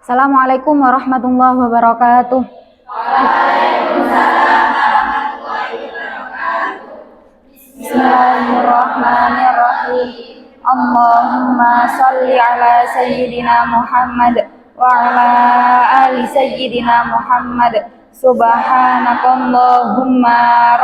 Assalamualaikum warahmatullahi wabarakatuh. Bismillahirrahmanirrahim. Allahumma sholli ala sayyidina Muhammad wa ala ali sayyidina Muhammad. Subhanakallahumma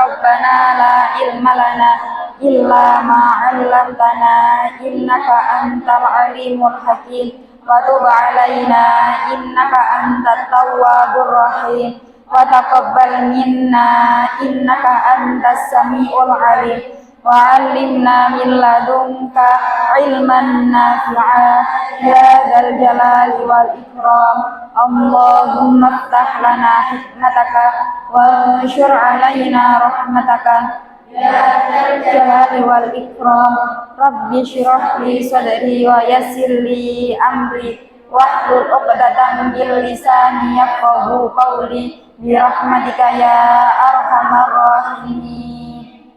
rabbana la ilma lana illa ma 'allamtana innaka antal alimul hakim. Wa tub 'alaina innaka antat tawwabur rahim. Wa taqabbal minna innaka antas samiul alim. Wa 'allimna min ladunka ilman nafi'a ya dzal jalali wal ikram. Allahumma iftah lana hikmataka wa anshur 'alaina rahmataka ya dzal jalali wal ikram. Rabbi shrah li sadri wa yassir li amri wahlul 'uqdatam min lisani yafqahu qawli bi rahmatika ya arhamar rahimin.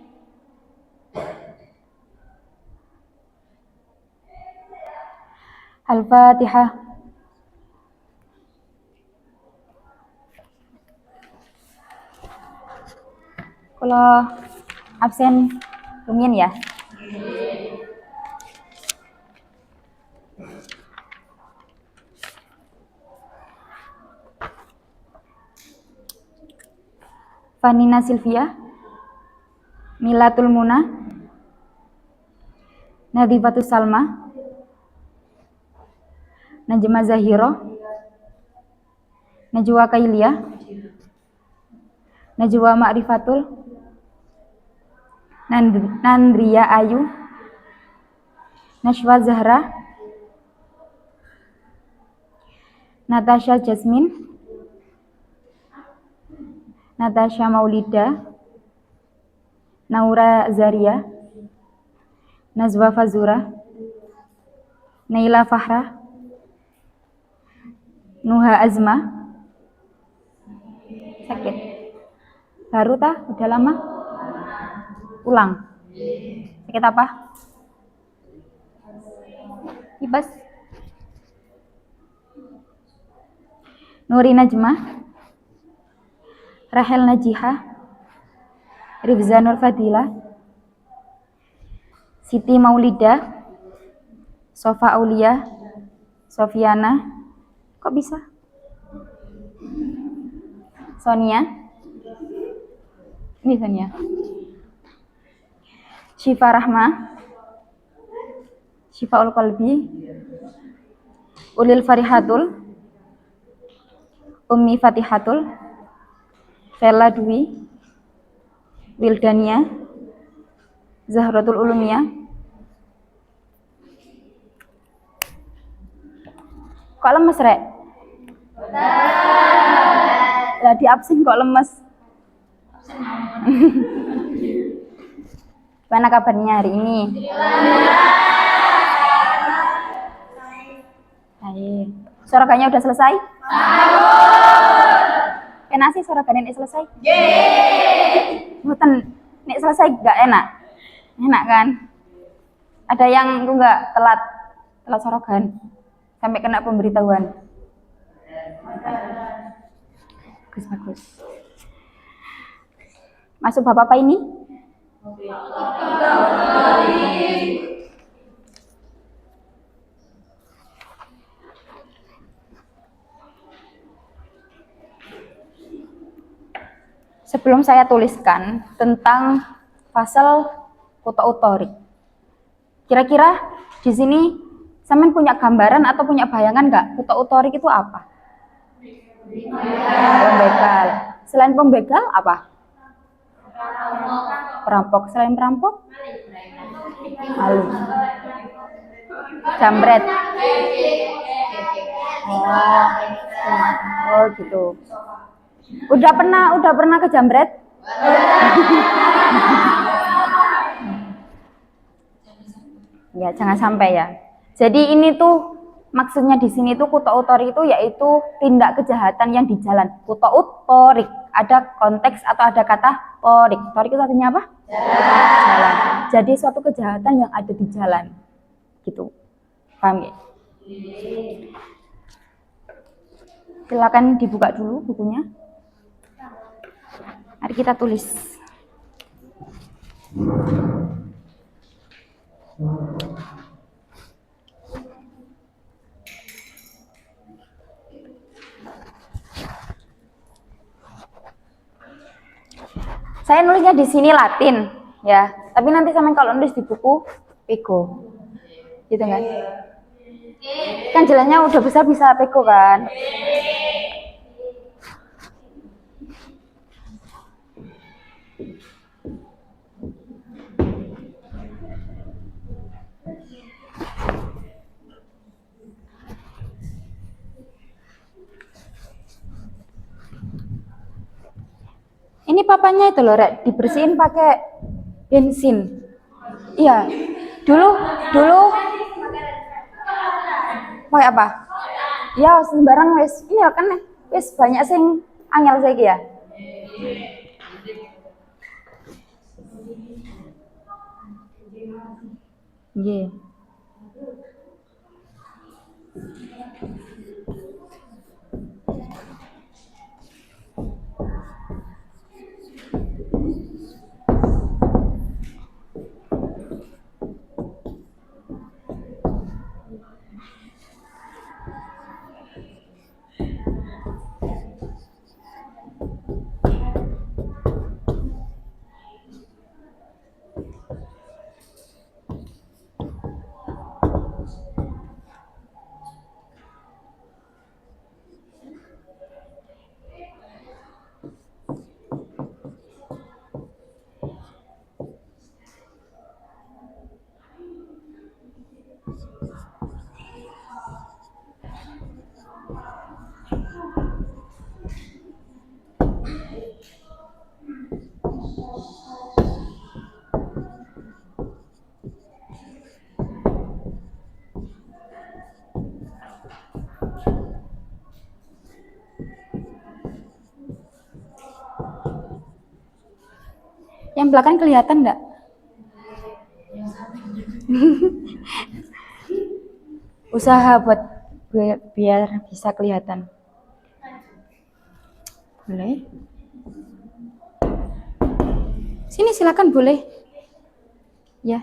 Al-Fatihah. Kalau absen lumayan ya. Fanina Silvia, Milatul Muna, Nadifatus Salma, Najma Zahiro, Najwa Kailia, Najwa Ma'rifatul, Nandria Ayu, Nashwa Zahra, Natasha Jasmine, Natasha Maulida, Naura Zaria, Nazwa Fazura, Naila Fahra, Nuha Azma. Sakit? Baru tah? Udah lama? Ulang. Sakit apa? Ibas. Nuri Najma, Rahel Najiha, Rifza Nur Fadila, Siti Maulida, Sofa Aulia, Sofiana. Kok bisa? Sonia. Ini Sonia. Syifa Rahma, Syifaul Qalbi, Ulil Farihatul, Ummi Fatihatul, Vela Dwi, Wildania, Zahratul Ulumiyah. Kok lemes, Rek? Lah di absen kok lemes? Mana kabarnya hari ini? Baik. Sorogannya udah selesai? Enak sih sorogannya nek selesai? Mboten nek selesai gak enak? Enak kan? Ada yang enggak telat sorogan sampai kena pemberitahuan. Bagus. Masuk Bapak apa ini? Sebelum saya tuliskan tentang fasal qut'ut thariq, kira-kira di sini sampean punya gambaran atau punya bayangan nggak qut'ut thariq itu apa? Pembegal. Selain pembegal apa? Perampok. Selain perampok? Maling. Jambret. Oh gitu. Udah pernah ke jambret? Ya, jangan sampai ya. Jadi ini tuh maksudnya di sini tuh qut'ut thariq itu yaitu tindak kejahatan yang di jalan. Qut'ut thariq, ada konteks atau ada kata thariq. Thariq itu artinya apa? Jalan. Jadi suatu kejahatan yang ada di jalan. Gitu. Paham ya? Silakan dibuka dulu bukunya. Mari kita tulis. Saya nulisnya di sini Latin, ya. Tapi nanti sampai kalau nulis di buku Pego, gitu kan? Kan jelasnya udah besar bisa Pego kan? Ini papanya itu loh, Rek, dibersihin pakai bensin. Iya. Dulu pakai apa? Ya sembarang wis. Iya kan wis banyak sing angel saiki ya. Nggih. Yang belakang kelihatan enggak? Usaha buat biar bisa kelihatan. Boleh? Sini silakan boleh. Ya.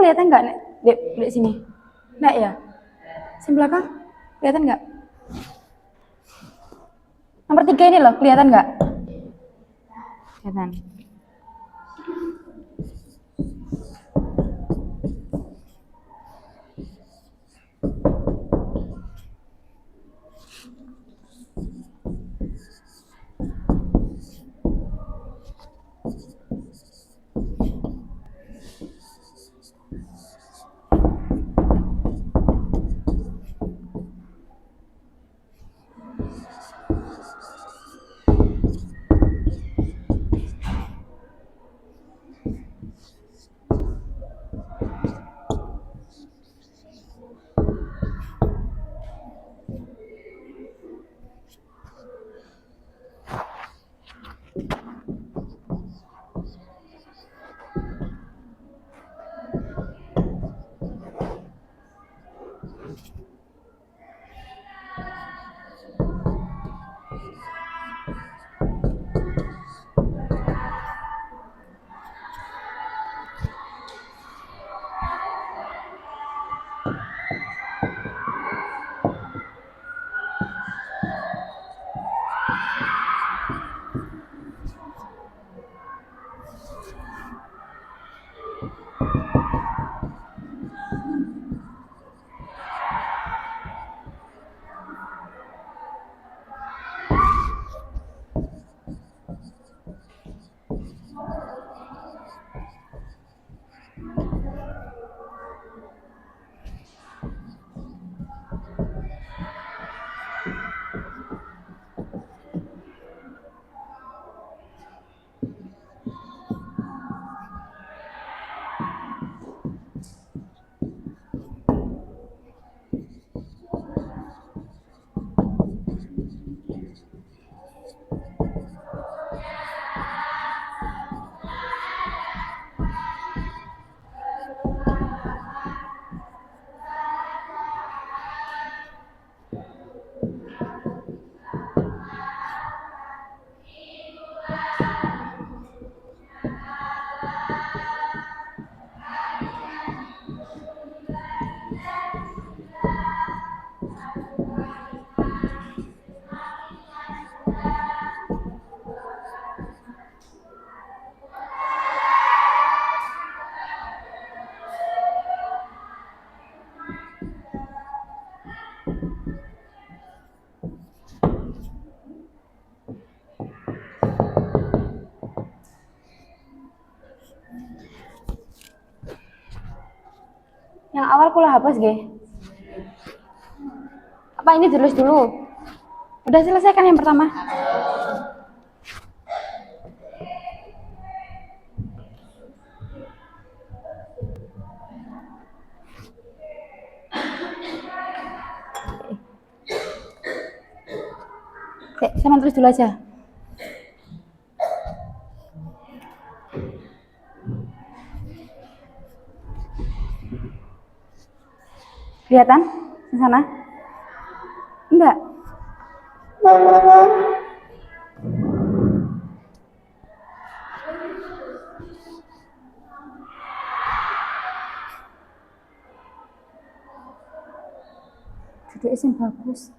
kelihatan nggak nek di sini? Nggak ya? Sini belakang kelihatan nggak? Nomor 3 ini loh, kelihatan nggak? Kelihatan. Yang awal kula hapus nggih. Apa ini tulis dulu? Udah selesai kan yang pertama? Saya tulis dulu aja. Kelihatan di sana? Enggak. Duduk yang bagus.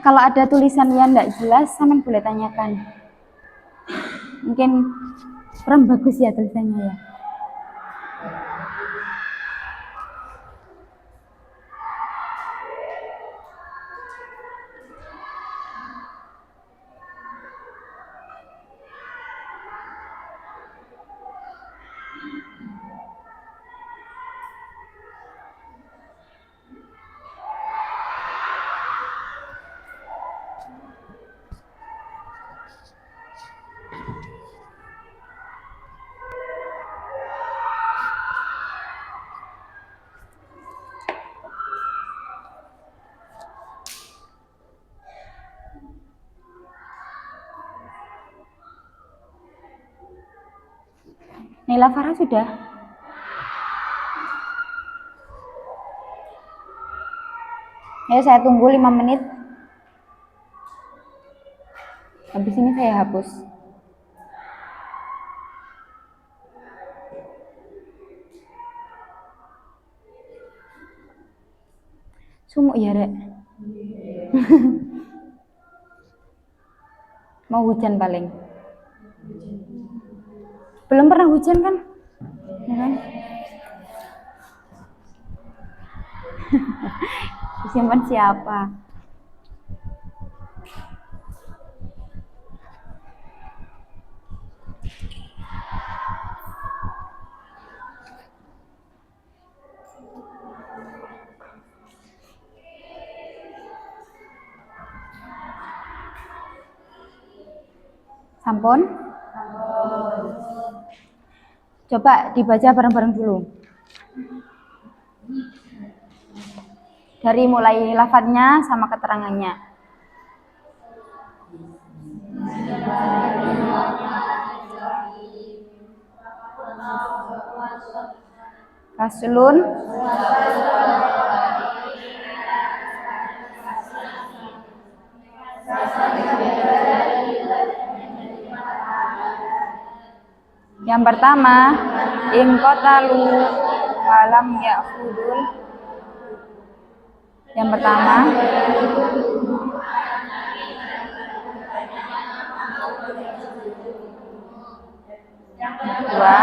Kalau ada tulisan yang enggak jelas, sampean boleh tanyakan. Mungkin kurang bagus ya tulisannya ya. Naila Farah sudah? Ya, saya tunggu 5 menit. Habis ini saya hapus. Sumuk ya, Rek. Mau hujan paling. Belum pernah hujan kan? Ya kan? Disimpan siapa? Sampun? Coba dibaca bareng-bareng dulu. Dari mulai lafadznya sama keterangannya. Faslun. Yang pertama, in qatalu walam ya'khudul. Yang pertama, dua,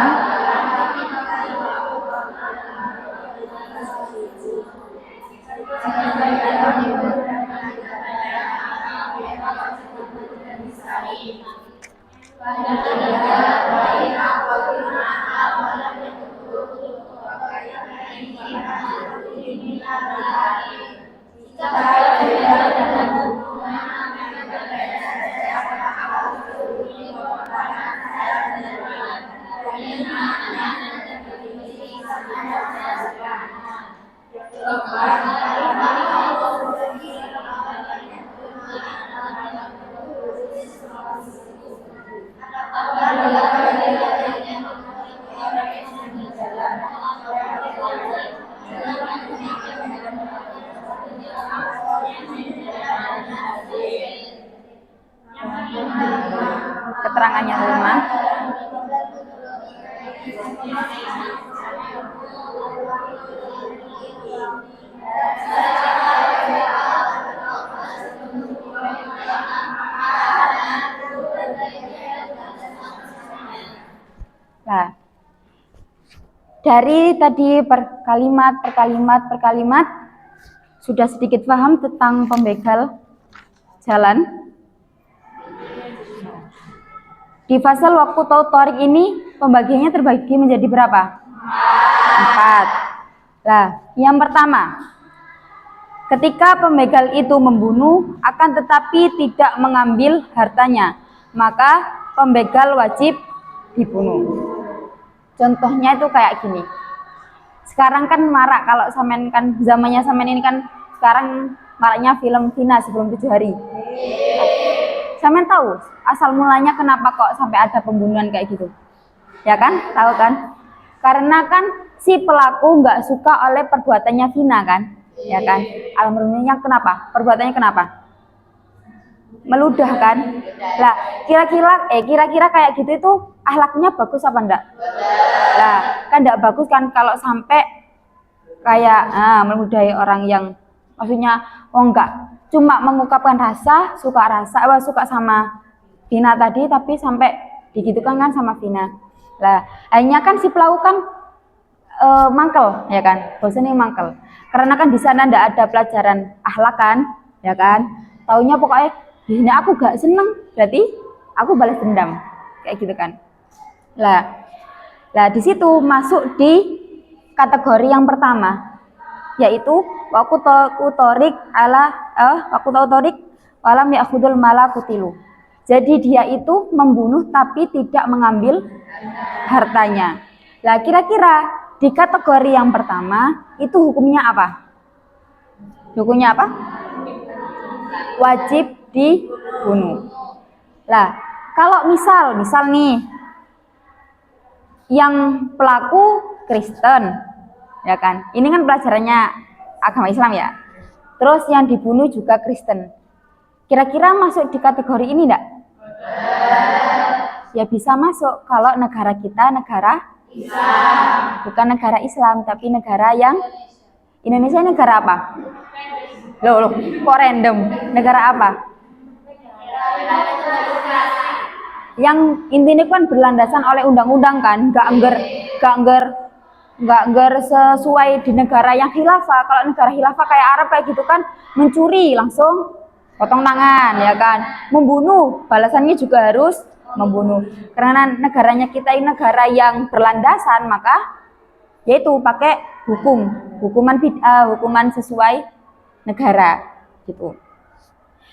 keterangannya rumah. Nah, dari tadi per kalimat sudah sedikit paham tentang pembegal jalan. Di fasal waktu tarik ini pembagiannya terbagi menjadi berapa? 4. Nah, yang pertama, ketika pembegal itu membunuh akan tetapi tidak mengambil hartanya, maka pembegal wajib dibunuh. Contohnya itu kayak gini. Sekarang kan marak, kalau samen kan zamannya samen ini kan sekarang maraknya film Vina sebelum 7 hari. Samen tahu asal mulanya kenapa kok sampai ada pembunuhan kayak gitu? Ya kan? Tahu kan? Karena kan si pelaku nggak suka oleh perbuatannya Vina kan? Ya kan? Almarhumnya kenapa? Perbuatannya kenapa? Meludah kan? Lah, kira-kira kayak gitu itu akhlaknya bagus apa enggak? Lah, kan enggak bagus kan kalau sampai kayak meludahi orang yang Maksudnya enggak cuma mengungkapkan suka sama Vina tadi, tapi sampai digitukan kan sama Vina. Lah, akhirnya kan si pelaku kan mangkel, ya kan? Bosannya mangkel. Karena kan di sana ndak ada pelajaran akhlak kan, ya kan? Taunya pokoknya, ini aku gak seneng, berarti aku balas dendam, kayak gitu kan? Lah di situ masuk di kategori yang pertama, yaitu waku torik walam ya'khudul mala kutilu. Jadi dia itu membunuh tapi tidak mengambil hartanya. Lah kira-kira di kategori yang pertama itu hukumnya apa? Hukumnya apa? Wajib dibunuh. Lah kalau misal nih yang pelaku Kristen, ya kan? Ini kan pelajarannya agama Islam ya. Terus yang dibunuh juga Kristen. Kira-kira masuk di kategori ini enggak? Ya bisa masuk kalau negara kita negara Islam. Bukan negara Islam, tapi negara yang Indonesia negara apa? Loh, kok random? Negara apa? Yang intinya kan berlandasan oleh undang-undang kan, nggak angger sesuai di negara yang khilafah. Kalau negara khilafah kayak Arab kayak gitu kan, mencuri langsung potong tangan, ya kan? Membunuh, balasannya juga harus membunuh. Karena negaranya kita ini negara yang berlandasan, maka yaitu pakai hukuman sesuai negara gitu.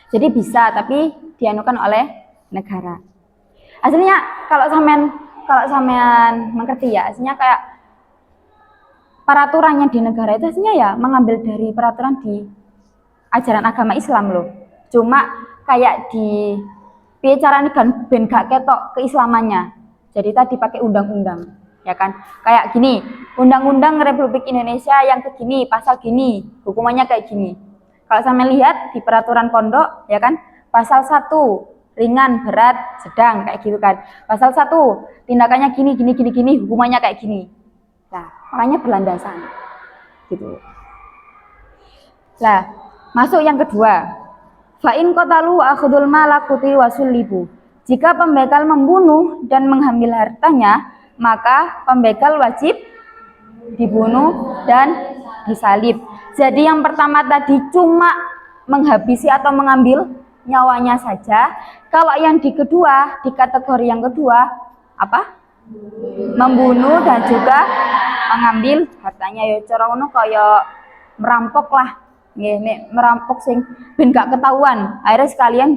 Jadi bisa, tapi dianukan oleh negara. Aslinya kalau sampean mengerti ya, aslinya kayak peraturannya di negara itu aslinya ya mengambil dari peraturan di ajaran agama Islam loh. Cuma kayak di bicara kan ben gak ketok keislamannya. Jadi tadi pakai undang-undang, ya kan? Kayak gini, Undang-Undang Republik Indonesia yang begini, pasal gini, hukumannya kayak gini. Kalau sampean lihat di peraturan pondok, ya kan? Pasal 1 ringan, berat, sedang, kayak gitu kan. Pasal 1 tindakannya gini, hukumannya kayak gini. Nah, makanya berlandasan gitu. Lah, masuk yang kedua. Fa'in qatalu akhdul malakuti wasullibu. Jika pembegal membunuh dan mengambil hartanya, maka pembegal wajib dibunuh dan disalib. Jadi yang pertama tadi cuma menghabisi atau mengambil nyawanya saja. Kalau yang di kedua, di kategori yang kedua, apa? Membunuh dan juga mengambil hartanya. Ya cara ngono kaya merampok lah. Nggih, merampok sing ben gak ketahuan. Akhirnya sekalian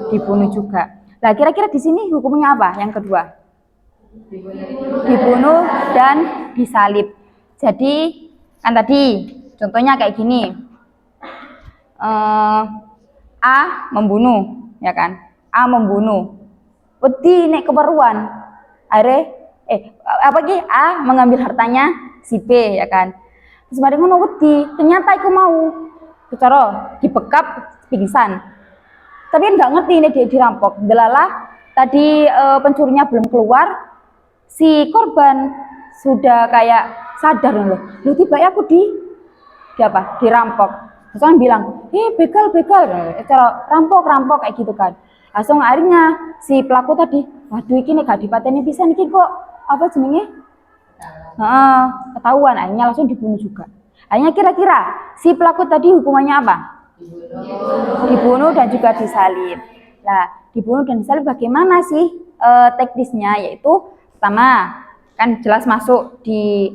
dibunuh juga. Nah, kira-kira di sini hukumnya apa? Yang kedua. Dibunuh dan disalib. Jadi kan tadi contohnya kayak gini. A membunuh, ya kan? A membunuh. Wedi nek keperluan. Akhirnya A mengambil hartanya si B, ya kan? Terus mari ngono wedi, ternyata aku mau bicara dibekap pingsan. Tapi enggak ngerti ini dia dirampok. Delala tadi pencurinya belum keluar, si korban sudah kayak sadar loh. Lu tiba aku dirampok. Terus kan bilang, begal, cara rampok kayak gitu kan. Langsung akhirnya si pelaku tadi, waduh iki nek gak dipateni pisan iki kok apa jenenge? Ketahuan, akhirnya langsung dibunuh juga. Akhirnya kira-kira si pelaku tadi hukumannya apa? Dibunuh dan juga disalib. Nah, dibunuh dan disalib bagaimana sih teknisnya? Yaitu pertama kan jelas masuk di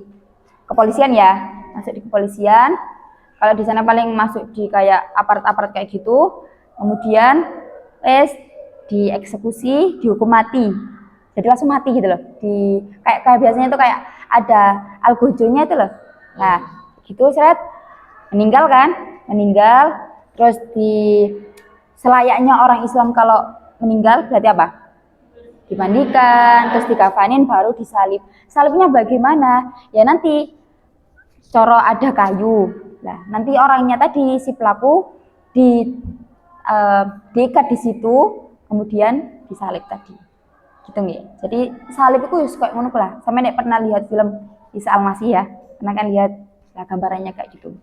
kepolisian ya, masuk di kepolisian. Kalau di sana paling masuk di kayak aparat-aparat kayak gitu. Kemudian dieksekusi, dihukum mati. Jadi langsung mati gitu loh. Kayak biasanya itu kayak ada algojonya itu loh. Nah, gitu seret meninggal kan? Meninggal terus selayaknya orang Islam kalau meninggal berarti apa? Dimandikan, terus dikafanin baru disalib. Salibnya bagaimana? Ya nanti coro ada kayu. Nah, nanti orangnya tadi si pelaku diikat di situ, kemudian disalib tadi. Gitu nggih. Jadi salib itu kayak ngono lah. Sampe nek pernah lihat film Isa Al-Masih ya, pernah kan lihat lah gambarannya kayak gitu.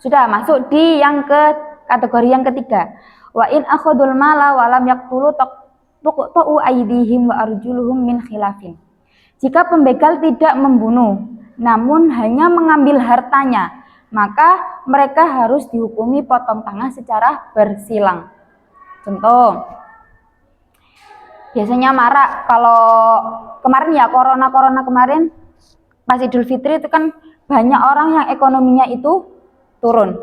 Sudah masuk di yang ke kategori yang ketiga. Wa in akhadul mala wa lam yaqtulu tuqta'u aydihim wa arjuluhum min khilafin. Jika pembegal tidak membunuh, namun hanya mengambil hartanya, maka mereka harus dihukumi potong tangan secara bersilang. Contoh, biasanya marak kalau kemarin ya corona kemarin pas Idul Fitri itu kan banyak orang yang ekonominya itu turun.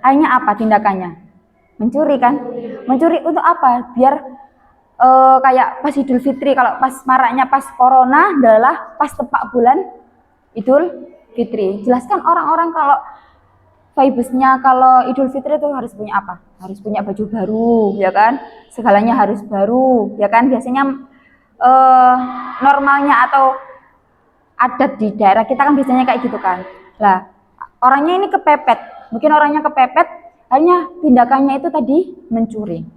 Akhirnya apa tindakannya? Mencuri kan? Mencuri untuk apa? Biar kayak pas Idul Fitri, kalau pas maraknya pas corona adalah pas tepat bulan Idul Fitri. Jelaskan orang-orang kalau vibesnya kalau Idul Fitri itu harus punya apa? Harus punya baju baru, ya kan? Segalanya harus baru, ya kan? Biasanya normalnya atau adat di daerah kita kan biasanya kayak gitu kan. Lah, orangnya ini kepepet. Mungkin orangnya kepepet, hanya tindakannya itu tadi mencuri.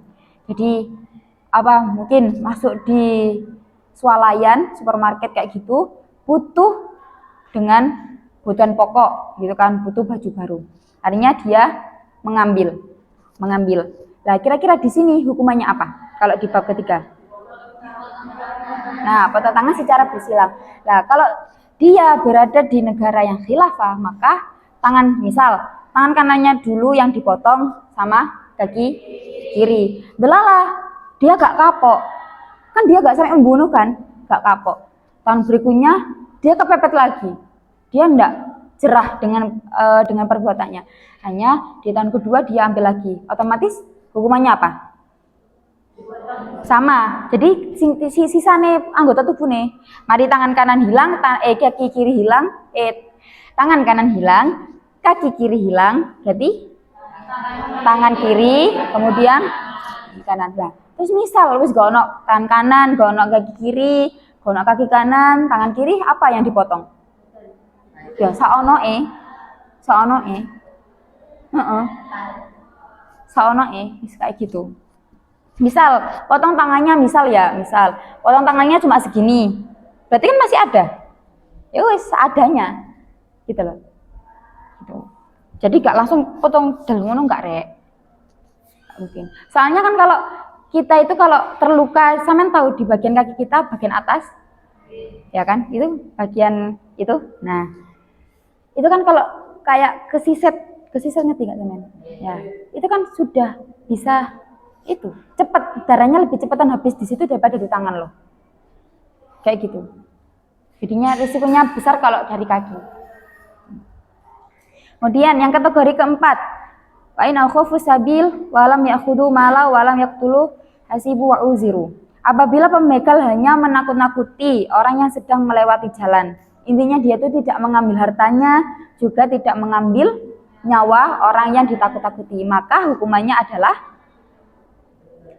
Jadi apa mungkin masuk di swalayan supermarket kayak gitu butuh dengan kebutuhan pokok gitu kan, butuh baju baru. Artinya dia mengambil. Nah, kira-kira di sini hukumannya apa? Kalau di bab ketiga. Nah, potong tangan secara bersilang. Nah, kalau dia berada di negara yang khilafah, maka misal tangan kanannya dulu yang dipotong sama kaki kiri. Delalah, dia gak kapok. Kan dia gak sampai membunuh kan? Gak kapok. Tahun berikutnya dia kepepet lagi. Dia enggak jerah dengan perbuatannya. Hanya di tahun kedua dia ambil lagi. Otomatis hukumannya apa? Sama. Jadi sisane anggota tubuh nih. Mari tangan kanan hilang, kaki kiri hilang, tangan kanan hilang, kaki kiri hilang. Jadi tangan kiri, kemudian kanan. Nah, terus misal wis gono tangan kanan, gono kaki kiri, gono kaki kanan, tangan kiri apa yang dipotong? Ya saonoe. Saonoe, kayak gitu. Misal potong tangannya, potong tangannya cuma segini, berarti kan masih ada. Ya wis seadanya, gitu loh. Gitu. Jadi gak langsung potong dalam ngono gak rek. Mungkin. Soalnya kan kalau kita itu kalau terluka, sampean tahu di bagian kaki kita bagian atas, ya kan? Itu bagian itu. Nah, itu kan kalau kayak kesiset ngerti nggak teman? Ya, itu kan sudah bisa itu cepat, darahnya lebih cepatan habis di situ daripada di tangan lo. Kayak gitu. Jadinya risikonya besar kalau dari kaki. Kemudian yang kategori keempat, wa in akhafu sabil wa lam ya'khudhu mala wa lam yaqtulu hasibu wa uziru. Apabila pembegal hanya menakut-nakuti orang yang sedang melewati jalan. Intinya dia itu tidak mengambil hartanya, juga tidak mengambil nyawa orang yang ditakut-takuti. Maka hukumannya adalah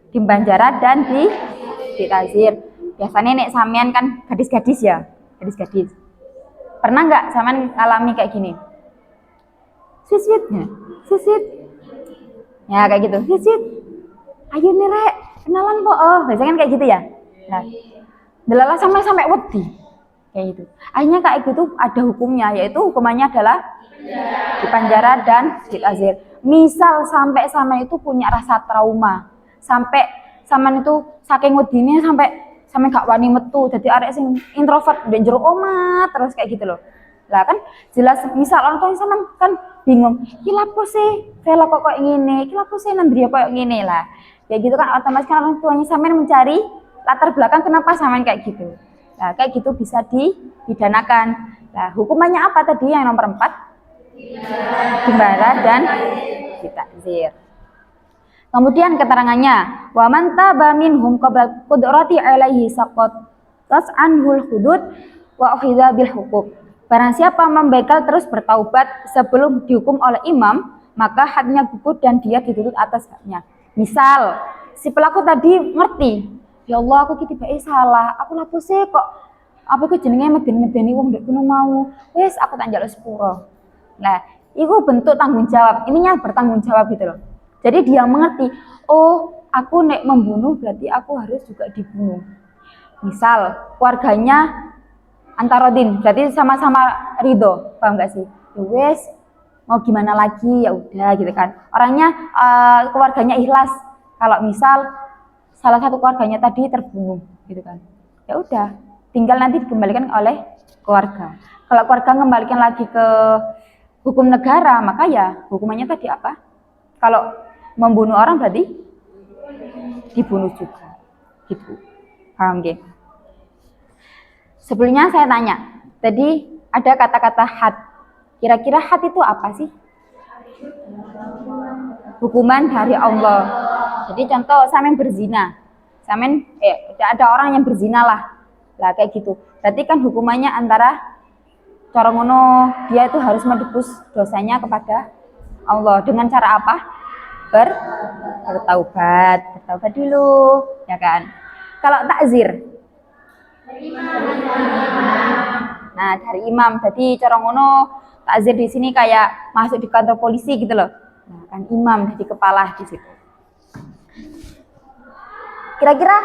dibanjara dan ditazir. Biasanya nek sampean kan gadis-gadis ya, gadis-gadis. Pernah nggak sampean ngalami kayak gini? Sweet-sweetnya, sweet. Ya kayak gitu, sweet. Ayo nih rek, kenalan po. Oh, biasanya kan kayak gitu ya. Nah, delala sampai wedi. Kayak gitu. Akhirnya kayak gitu ada hukumnya, yaitu hukumannya adalah dipenjara dan ditazir. Misal sampai sama itu punya rasa trauma, sampai sampean itu saking wedine sampai gak wani metu, jadi arek sing introvert dan jero omah terus kayak gitu loh. Lah kan jelas misal orang tua sampean kan bingung, iki lapo sih Vela kok ngene, iki lapo sih Nandria kok ngene lah. Kayak gitu kan otomatis kan orang tuanya sampean mencari latar belakang kenapa sampean kayak gitu. Nah, kayak gitu bisa dipidanakan. Nah, hukumannya apa tadi yang nomor 4? Dipenjara dan ditazir. Kemudian keterangannya, wa man taba minhum qabla qudrati alaihi saqat tas'anhul hudud wa ukhidha bil huquq. Barang siapa membegal terus bertaubat sebelum dihukum oleh imam, maka hadnya gugur dan dia dituntut atas haknya. Misal, si pelaku tadi ngerti, ya Allah aku tiba salah, aku lapo sih kok apa iku jenenge medeni wong ndek kono mau. Wis aku tak njaluk sepuro. Nah, itu bentuk tanggung jawab. Ininya bertanggung jawab gitu loh. Jadi dia mengerti, oh aku nek membunuh berarti aku harus juga dibunuh. Misal keluarganya antarodin, berarti sama-sama ridho, paham gak sih? Wes mau gimana lagi, ya udah gitu kan. Orangnya keluarganya ikhlas. Kalau misal salah satu keluarganya tadi terbunuh gitu kan, ya udah tinggal nanti dikembalikan oleh keluarga. Kalau keluarga kembalikan lagi ke hukum negara, maka ya hukumannya tadi apa? Kalau membunuh orang berarti dibunuh juga gitu. Paham gak? Sebelumnya saya tanya, tadi ada kata-kata had. Kira-kira had itu apa sih? Hukuman dari Allah. Jadi contoh samen berzina. Samen ada orang yang berzina lah. Lah kayak gitu. Berarti kan hukumannya antara cara ngono dia itu harus menebus dosanya kepada Allah dengan cara apa? Bertaubat dulu, ya kan? Kalau takzir, nah dari imam, jadi cara ngono takzir di sini kayak masuk di kantor polisi gitu loh. Nah kan imam jadi kepala di situ. Kira-kira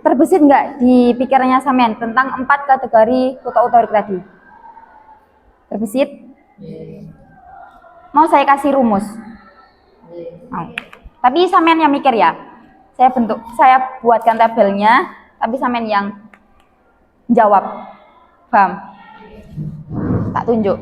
terbesit nggak di pikirannya Samen tentang 4 kategori kota otorik tadi? Terbesit? Mau saya kasih rumus? Mau. Tapi Samen yang mikir ya. Saya buatkan tabelnya, tapi Samen yang jawab. Paham? Tak tunjuk.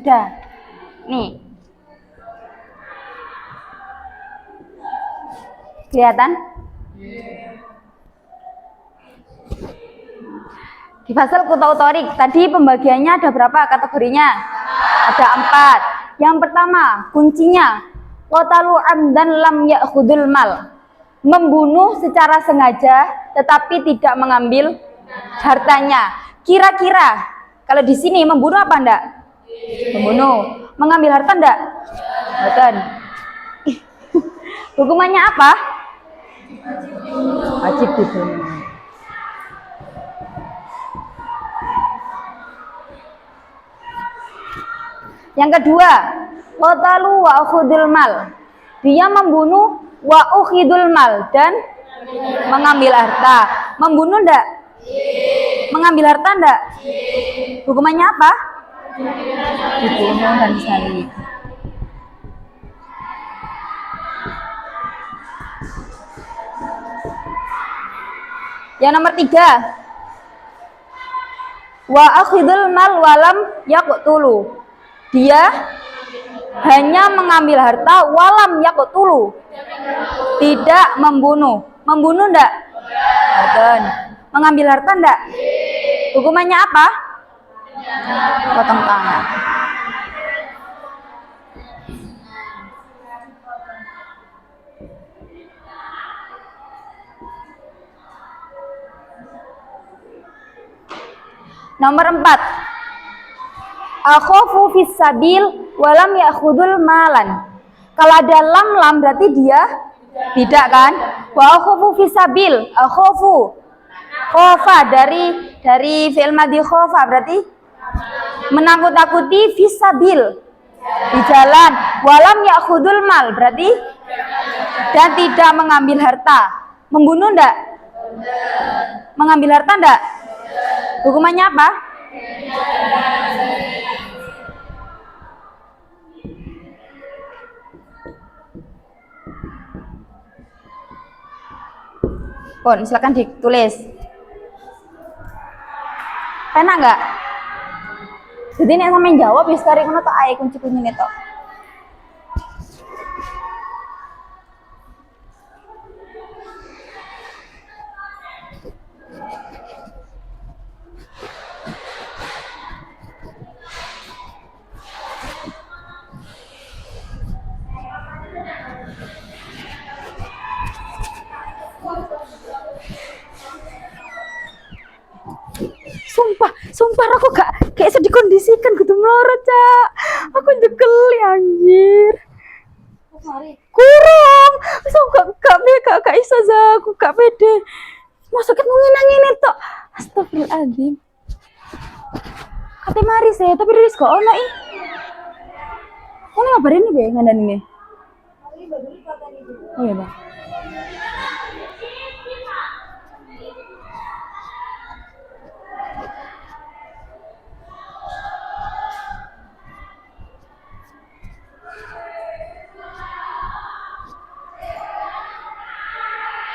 Udah. Nih. Kelihatan? Di fasal kutautorik tadi pembagiannya ada berapa kategorinya? Ada 4. Yang pertama, kuncinya qatalu amdan lam ya'khudul mal. Membunuh secara sengaja tetapi tidak mengambil hartanya. Kira-kira kalau di sini membunuh apa enggak? Membunuh. Mengambil harta enggak? Bukan. Hukumannya apa? Wajib dibunuh. Yang kedua, qatalu wa ukhidul mal. Dia membunuh wa ukhidul mal dan mengambil harta. Membunuh enggak? Mengambil harta enggak? Hukumannya apa? Dibunuh dan salib. Yang nomor 3, wa akhidul mal walam yaqtulu. Dia hanya mengambil harta walam yaqtulu, tidak membunuh. Membunuh enggak? Bukan. Mengambil harta enggak? Hukumannya apa? Potong tangan. Nomor 4, akhofu fis sabil walam ya'khudul malan. Kalau ada lam berarti dia tidak kan? Wa akhofu fis sabil, akhofu khofa dari fi'il madhi khofa berarti menakut-takuti fis sabil di jalan. Walam ya'khudul mal berarti dan tidak mengambil harta. Membunuh enggak? Mengambil harta enggak? Hukumannya apa? Pon, silakan ditulis. Pena enggak? Jadi nek sampeyan jawab wis tarik ngono tok ae kunci-kuncine tok. Sumpah aku gak kayak sedih kondisikan gitu melorot, Cak. Aku jekeli anjir. Kurang. Wis gak iso za, aku gak pede. Masuk ngene tok. Astagfirullahaladzim. Kate mari saya, tapi rilis kok ono ih. Ono ngabarin nih be ngandan ini. Oh iya, Bang.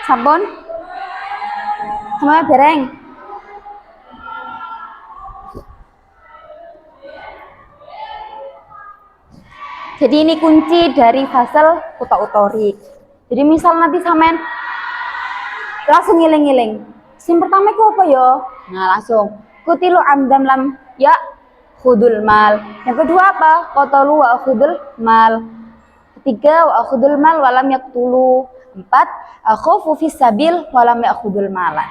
Sampun? Semuanya bereng? Jadi ini kunci dari fasal kutautorik. Jadi misal nanti sampean langsung ngiling-ngiling. Sim pertama itu apa ya? Nah langsung kutilu amdam lam ya khudul mal. Yang kedua apa? Qatalu wa khudul mal. Ketiga wa khudul mal walam yaqtulu. 4, akhofu fis sabil walam ya'khudul malan.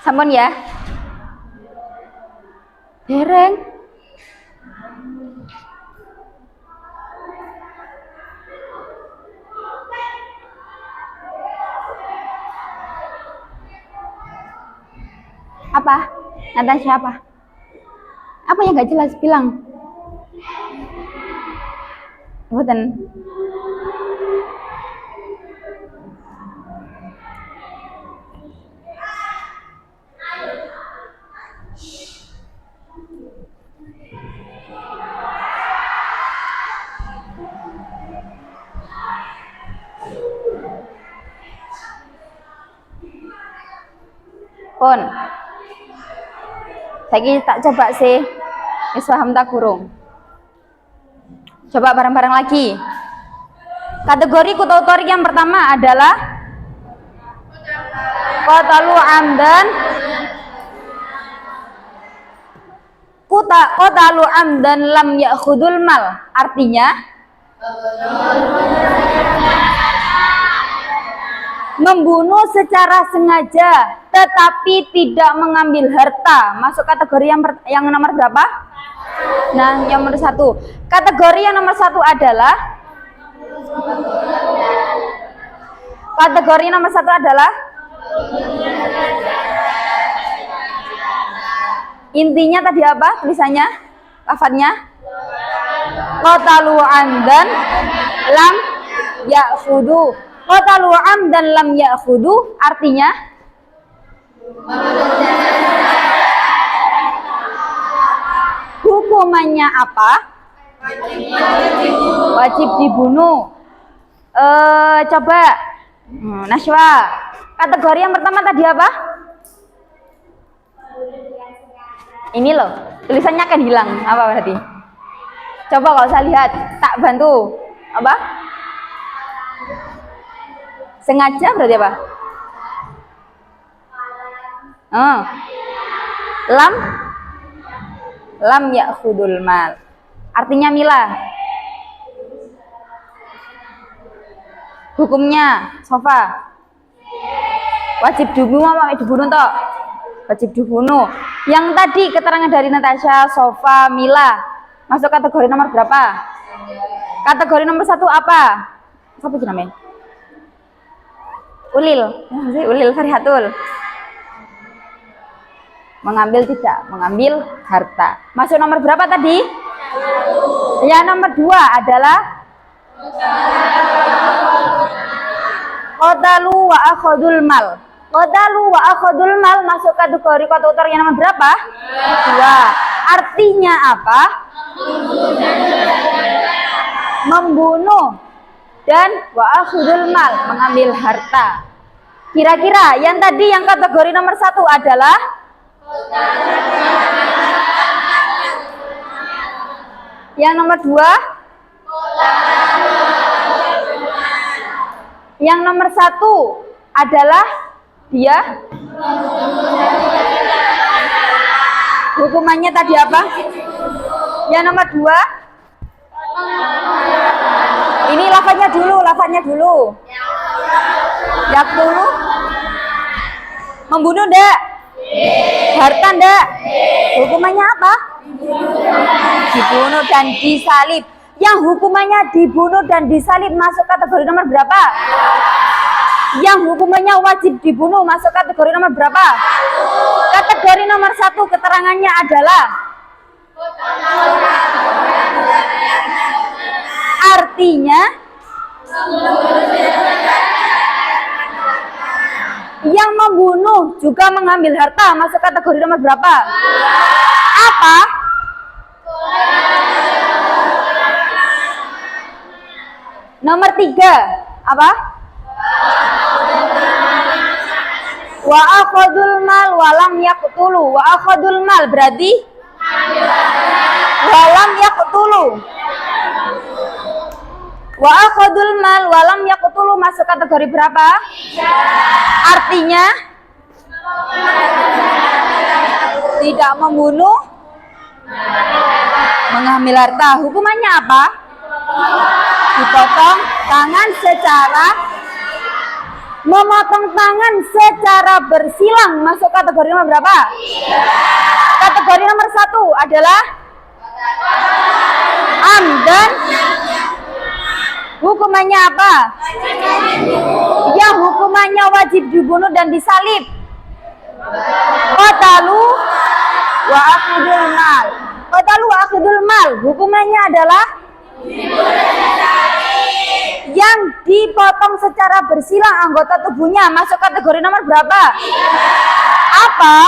Sampun ya. Dereng. Apa? Natasha apa? Apa yang nggak jelas? Bilang. Bukan. Pun. Saya tak coba sih. Wis paham tak kurung? Coba bareng-bareng lagi. Kategori kutautorik yang pertama adalah qatalu amdan. Qatalu amdan lam ya'khudul mal. Artinya membunuh secara sengaja tetapi tidak mengambil harta. Masuk kategori yang nomor berapa? Nah, yang nomor 1. Kategori yang nomor 1 adalah intinya tadi apa tulisannya? Lafadznya qatalu amdan lam ya'khudhu. Qatalu amdan lam ya'khudhu artinya hukumannya apa? Wajib dibunuh. Coba Nashwa, kategori yang pertama tadi apa? Ini loh, tulisannya akan hilang. Apa berarti? Coba kalau saya lihat, tak bantu. Apa? Sengaja berarti apa? Lam ya'khudul mal. Artinya milah. Hukumnya Sofa. Wajib dibunuh apa dibunuh toh? Wajib dibunuh. Yang tadi keterangan dari Natasha, Sofa, Mila masuk kategori nomor berapa? Kategori nomor 1 apa? Siapa itu namanya? Ulil. Ulil Farihatul. Mengambil tidak, mengambil harta. Masuk nomor berapa tadi? Ya, nomor 2 adalah qatalu wa akhadul mal. Qatalu wa akhadul mal masuk kategori kutautorik yang nomor berapa? 2. Artinya apa? Membunuh dan wa akhadul mal, mengambil harta. Kira-kira yang tadi yang kategori nomor 1 adalah yang nomor 2? Yang nomor 1 adalah dia hukumannya tadi apa? Yang nomor 2? Ini lafadznya dulu. Yak dulu. Membunuh ndak? Harta ndak? Hukumannya apa? Dibunuh dan disalib. Yang hukumannya dibunuh dan disalib masuk kategori nomor berapa? Yang hukumannya wajib dibunuh masuk kategori nomor berapa? Kategori nomor 1 keterangannya adalah artinya yang membunuh juga mengambil harta masuk kategori nomor berapa? Apa? Nomor 3 apa? Wa akhadul mal walam yaqtulu. Wa akhadul mal berarti walam yaqtulu. Wa akhadul mal walam yaqtulu masuk kategori berapa? Artinya tidak membunuh, mengambil harta. Hukumannya apa? Dipotong tangan memotong tangan secara bersilang masuk kategori nomor berapa? Kategori nomor 1 adalah amdan. Hukumannya apa? Yang hukumannya wajib dibunuh dan disalib. Qatalu wa akhidul mal. Qatalu wa akhidul mal. Hukumannya adalah yang dipotong secara bersila anggota tubuhnya. Masuk kategori nomor berapa? Apa?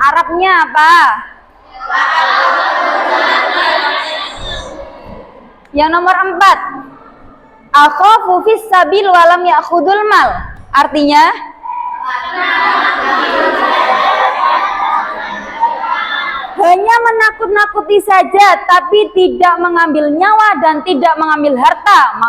Arabnya apa? Yang nomor 4. Akhafu fis sabil walam ya'khudul mal. Artinya hanya menakut-nakuti saja tapi tidak mengambil nyawa dan tidak mengambil harta,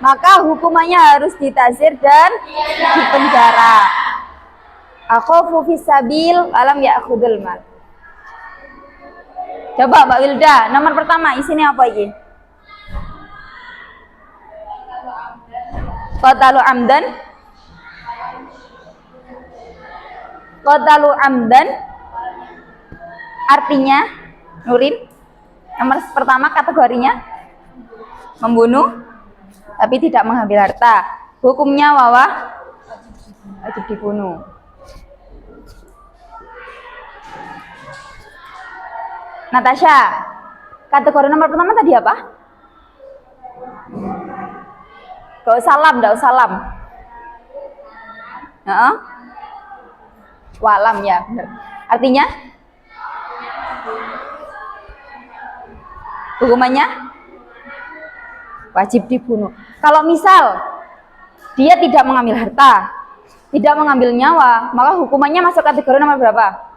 maka hukumannya harus ditazir dan dipenjara. Akhafu fis sabil walam ya'khudul mal. Coba Mbak Wilda, nomor pertama isinya apa ini? Qatalu amdan. Qatalu amdan artinya Nurin, nomor pertama kategorinya membunuh tapi tidak mengambil harta. Hukumnya wajib dibunuh. Natasha, kategori nomor pertama tadi apa? Gak usah lam, gak usah lam. Walam ya, benar. Artinya hukumannya wajib dibunuh. Kalau misal dia tidak mengambil harta, tidak mengambil nyawa, maka hukumannya masuk kategori nomor berapa?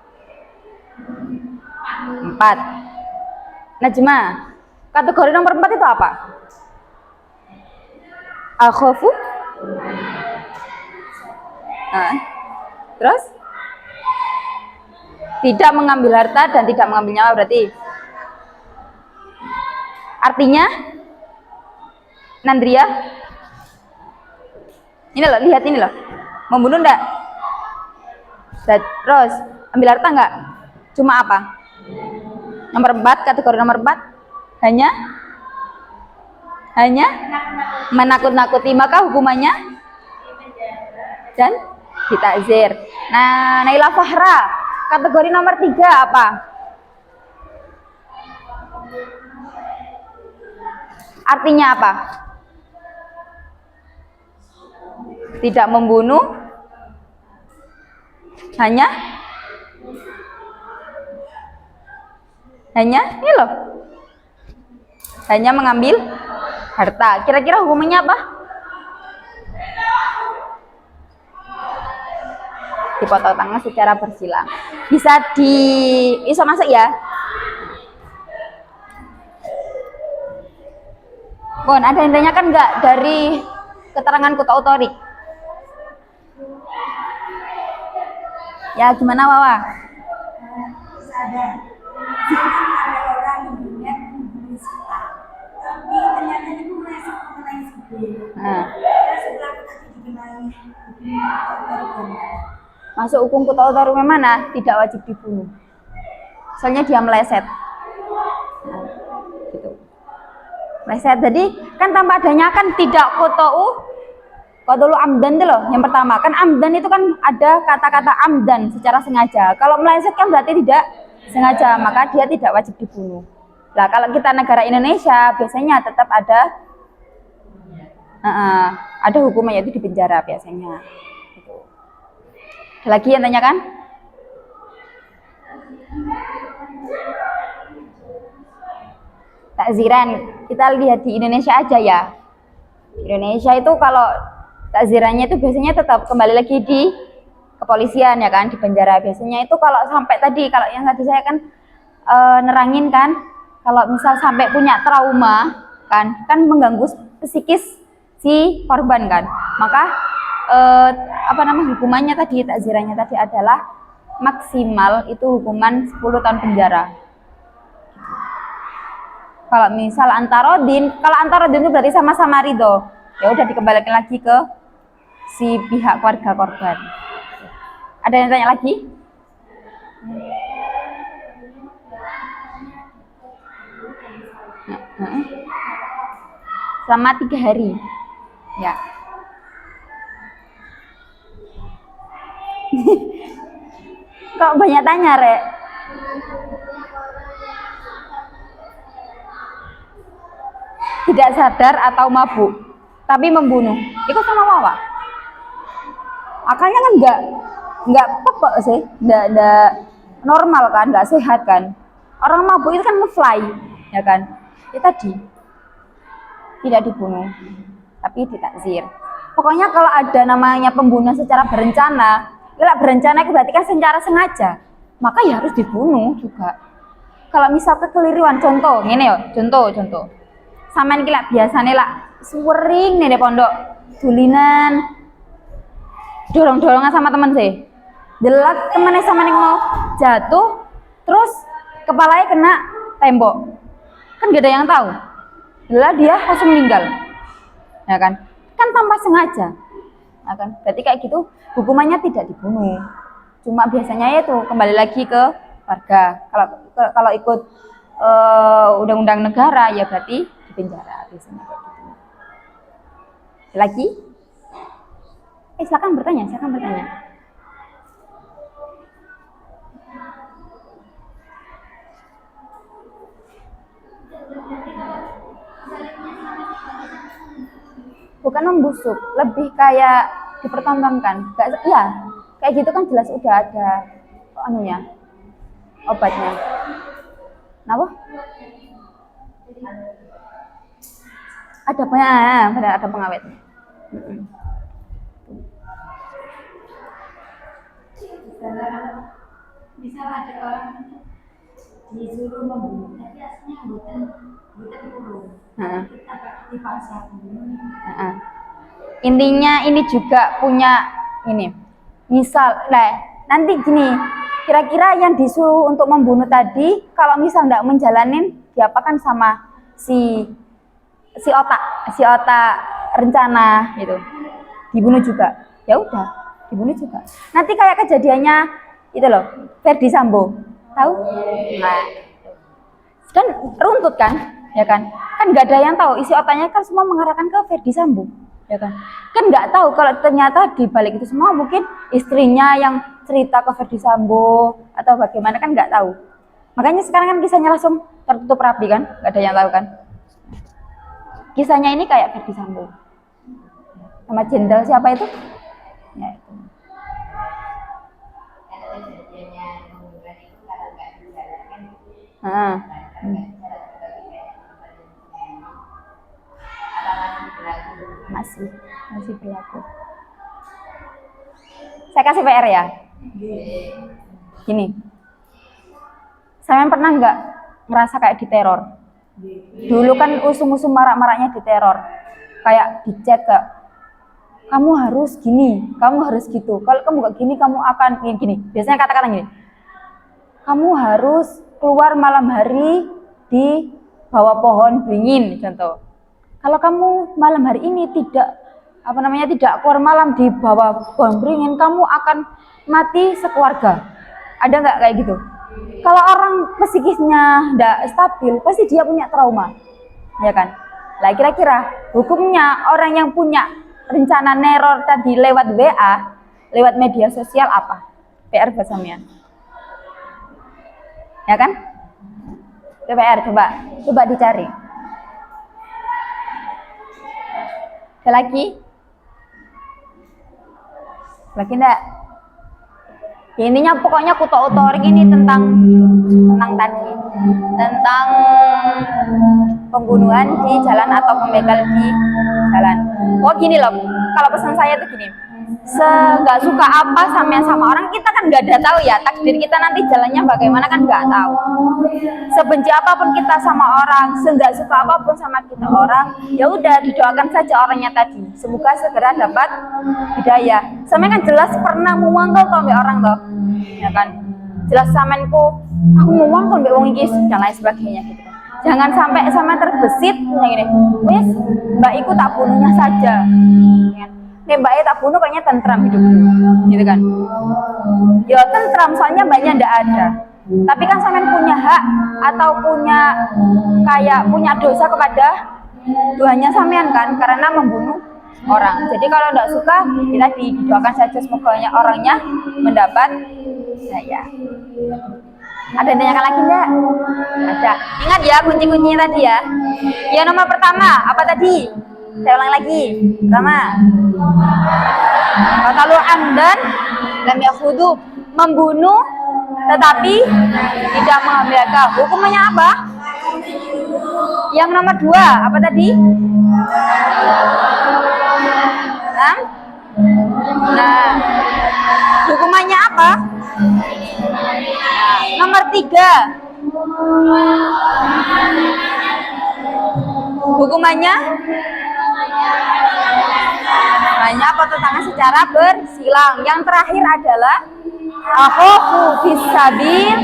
4. Najma, kategori nomor 4 itu apa? Akhafu. Terus tidak mengambil harta dan tidak mengambil nyawa berarti. Artinya Nandria, ini loh, lihat ini loh, membunuh enggak? Terus ambil harta enggak? Cuma apa? Nomor 4, kategori nomor 4 hanya menakut-nakuti, maka hukumannya dan ditakzir. Nah, Naila Fahra, kategori nomor 3 apa? Artinya apa? Tidak membunuh, hanya ini loh, hanya mengambil harta. Kira-kira hukumannya apa? Dipotong tangan secara bersila. Bisa masuk ya? Bon, ada yang tanyakan nggak dari keterangan Kota Otorik? Ya, gimana Wawa? Ada orang yang berniat membunuh Sita, tapi ternyata itu meleset mengenai Sugih. Setelah tadi dikenai masuk hukum Kota Otorik mana? Tidak wajib dibunuh. Soalnya dia meleset. Gitu. Meleset. Jadi kan tanpa adanya kan tidak Qatalu amdan itu loh. Yang pertama kan amdan itu kan ada kata-kata amdan secara sengaja. Kalau meleset kan berarti tidak sengaja, maka dia tidak wajib dibunuh. Nah, kalau kita negara Indonesia biasanya tetap ada hukuman yaitu dipenjara biasanya. Gitu. Ada lagi yang tanyakan? Takziran, kita lihat di Indonesia aja ya. Indonesia itu kalau takzirannya itu biasanya tetap kembali lagi di kepolisian ya kan, di penjara. Biasanya itu kalau sampai tadi, kalau yang tadi saya kan nerangin kan, kalau misal sampai punya trauma kan mengganggu psikis si korban kan, maka hukumannya tadi, takzirannya tadi adalah maksimal itu hukuman 10 tahun penjara. Kalau misal antarodin itu berarti sama-sama ridho, ya udah dikembalikan lagi ke si pihak keluarga korban. Ada yang tanya lagi? selama 3 hari. Ya. Kok banyak tanya, Rek? Tidak sadar atau mabuk, tapi membunuh. Itu sama wawa. Akalnya kan nggak pepek sih, nggak normal kan, nggak sehat kan. Orang mabuk itu kan ngefly, ya kan? Itu tadi tidak dibunuh, tapi ditakzir. Pokoknya kalau ada namanya pembunuhan secara berencana, kalau berencana itu berarti kan secara sengaja, maka ya harus dibunuh juga. Kalau misal kekeliruan, contoh, ini ya, contoh. Sampean iki lak biasane lak sering nih di pondok dulinan dorong-dorongan sama temen sih. Delak temennya sama ning mau jatuh terus kepalanya kena tembok. Kan gak ada yang tahu. Delak dia langsung meninggal. Ya kan? Kan tanpa sengaja. Ya kan? Berarti kayak gitu hukumannya tidak dibunuh. Cuma biasanya itu kembali lagi ke warga. Kalau ikut undang-undang negara ya berarti di penjara biasanya kayak gitu. Lagi? Silakan bertanya. Bukan membusuk, lebih kayak dipertontonkan. Iya, kayak gitu kan jelas udah ada anunya, obatnya. Kenapa? Ada benar ada pengawet. Misal ada orang disuruh membunuh, tapi aslinya bukan burung. Kita dipaksa bunuh. Intinya ini juga punya ini. Misal, nanti gini, kira-kira yang disuruh untuk membunuh tadi, kalau misal nggak menjalanin, diapakan sama si otak rencana gitu, dibunuh juga. Ya udah, dibunuh juga. Nanti kayak kejadiannya itu loh, Ferdi Sambo, tahu? Nah, kan runtut kan, ya kan? Kan nggak ada yang tahu isi otaknya kan semua mengarahkan ke Ferdi Sambo, ya kan? Kan nggak tahu kalau ternyata di balik itu semua mungkin istrinya yang cerita ke Ferdi Sambo atau bagaimana kan nggak tahu. Makanya sekarang kan kisahnya langsung tertutup rapi kan, nggak ada yang tahu kan? Kisahnya ini kayak Ferdi Sambo sama jenderal siapa itu? Ya, itu. Masih berlaku. Saya kasih PR ya. Gini, saya pernah nggak ngerasa kayak diteror? Dulu kan usum-usum marak-maraknya diteror, kayak dicet kak, kamu harus gini, kamu harus gitu. Kalau kamu gak gini, kamu akan gini. Biasanya kata-kata gini, kamu harus keluar malam hari di bawah pohon beringin, contoh. Kalau kamu malam hari ini tidak keluar malam di bawah pohon beringin, kamu akan mati sekeluarga. Ada nggak kayak gitu? Kalau orang psikisnya tidak stabil, pasti dia punya trauma, ya kan? Lah kira-kira hukumnya orang yang punya rencana neror tadi lewat WA, lewat media sosial apa? PR buat sampean. Ya kan? PR coba dicari. Ada lagi enggak? Ya, intinya pokoknya kuto otorik ini tentang pembunuhan di jalan atau pembegal di jalan. Oh gini loh, kalau pesan saya tuh gini, nggak suka apa sama orang, kita kan nggak ada tahu ya takdir kita nanti jalannya bagaimana kan nggak tahu. Sebenci apapun kita sama orang, nggak suka apapun sama kita orang, ya udah didoakan saja orangnya tadi, semoga segera dapat hidayah. Sama kan jelas pernah muangkel toh mbak orang toh, ya kan? Jelas samenku, aku muangkel mbak wong iki dan lain sebagainya gitu. Jangan sampai sama terbesit kayak gini. Wes, mbak iku tak bunuhnya saja. Nih mbaknya tak bunuh kayaknya tentram hidupku, gitu kan? Ya tentram soalnya mbaknya ndak ada. Tapi kan sampean punya hak atau punya dosa kepada Tuhannya sampean kan, karena membunuh orang. Jadi kalau tidak suka, kita didoakan saja semoga orangnya mendapat saya. Ada yang tanyakan lagi enggak? Ada. Ingat ya kunci-kuncinya tadi ya. Yang nomor pertama apa tadi? Saya ulang lagi. Pertama, qatalu amdan lam yakhudhu, membunuh tetapi tidak mengambil akal. Hukumannya apa? Yang nomor dua apa tadi? Nah, hukumannya apa? Nomor tiga, hukumannya hanya potong tangan secara bersilang. Yang terakhir adalah akhofu fisabil,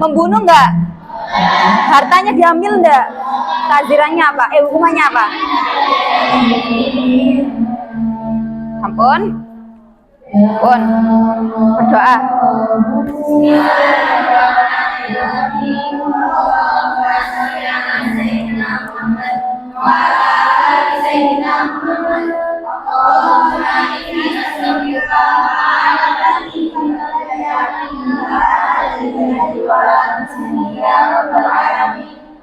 membunuh enggak? Hartanya diambil enggak? Tazirannya apa? Hukumannya apa? Ampun. Ampun. Berdoa.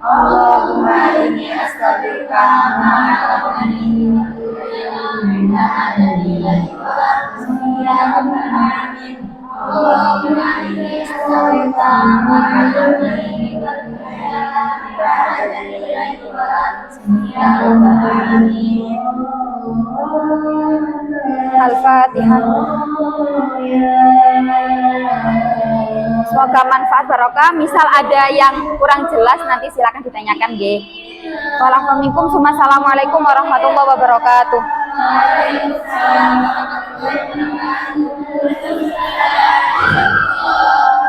Allahumma inni astaghfiruka Al-Fatihah. Semoga manfaat barokah. Misal ada yang kurang jelas nanti silakan ditanyakan nggih. Assalamualaikum warahmatullahi wabarakatuh.